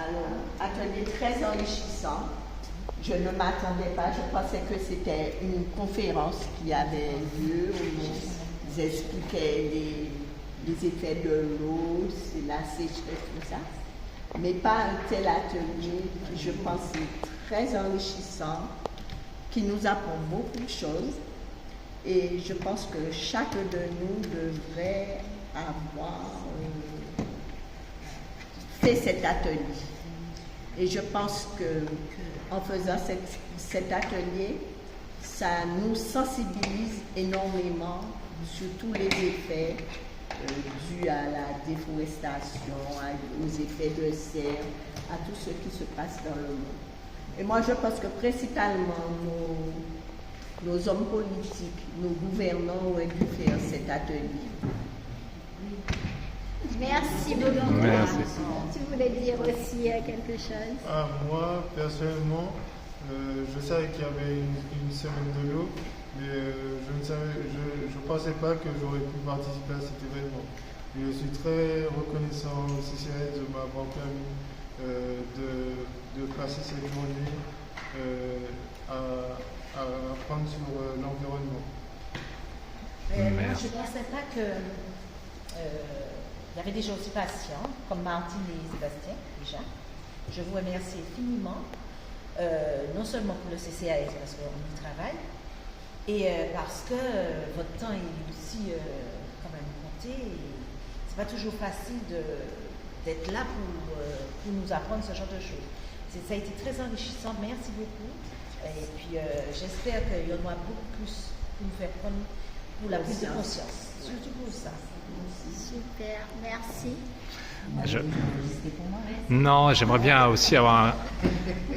Alors, atelier très enrichissant. Je ne m'attendais pas, je pensais que c'était une conférence qui avait lieu où ils expliquaient les effets de l'eau, la sécheresse, tout ça. Mais pas un tel atelier, je pense, très enrichissant, qui nous apprend beaucoup de choses. Et je pense que chacun de nous devrait avoir fait cet atelier. Et je pense que en faisant cet atelier, ça nous sensibilise énormément sur tous les effets dus à la déforestation, aux effets de serre, à tout ce qui se passe dans le monde. Et moi, je pense que principalement nos hommes politiques, nos gouvernants auraient dû faire cet atelier. Merci beaucoup. Merci. Tu voulais dire aussi quelque chose? Moi, personnellement, je savais qu'il y avait une semaine de l'eau, mais je ne pensais pas que j'aurais pu participer à cet événement. Et je suis très reconnaissant au CCAS de m'avoir permis de passer cette journée à apprendre sur l'environnement. Moi, je ne pensais pas que il y avait des gens aussi patients, comme Martine et Sébastien, déjà. Je vous remercie infiniment, non seulement pour le CCAS, parce qu'on y travaille, et parce que votre temps est aussi quand même compté. C'est pas toujours facile d'être là pour nous apprendre ce genre de choses. Ça a été très enrichissant, merci beaucoup. Et puis j'espère qu'il y en aura beaucoup plus pour nous faire prendre pour la prise de conscience, surtout pour ça. Super, merci. Non, j'aimerais bien aussi avoir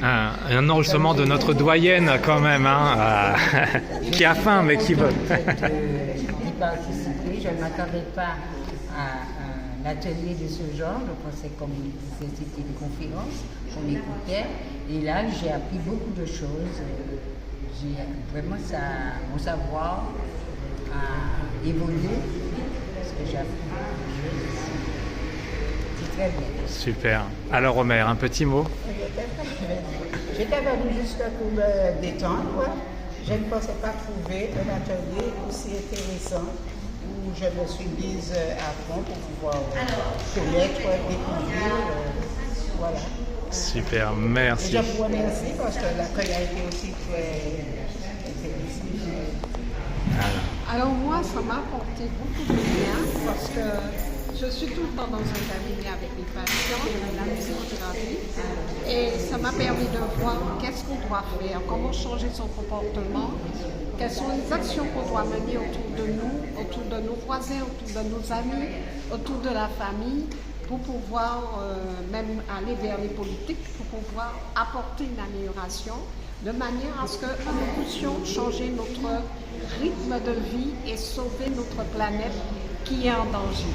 un enregistrement de notre doyenne quand même, hein, qui a faim mais qui veut. D'y participer, je ne m'attendais pas à un atelier de ce genre. Je pensais comme c'était une conférence, on écoutait. Et là, j'ai appris beaucoup de choses. Vraiment, mon savoir a évolué. Parce que j'ai appris beaucoup de choses. C'est très bien. Super. Alors Omer, un petit mot? J'étais venue juste pour me détendre. Je ne pensais pas trouver un atelier aussi intéressant où je me suis mise à fond pour pouvoir connaître, découvrir. Voilà. Super, merci. Et je vous remercie parce que l'accueil a été aussi très intéressant. Alors moi, ça m'a apporté beaucoup de bien parce que je suis tout le temps dans un cabinet avec les patients, je fais de la musicothérapie et ça m'a permis de voir qu'est-ce qu'on doit faire, comment changer son comportement, quelles sont les actions qu'on doit mener autour de nous, autour de nos voisins, autour de nos amis, autour de la famille, pour pouvoir même aller vers les politiques, pour pouvoir apporter une amélioration, de manière à ce que nous puissions changer notre rythme de vie et sauver notre planète qui est en danger.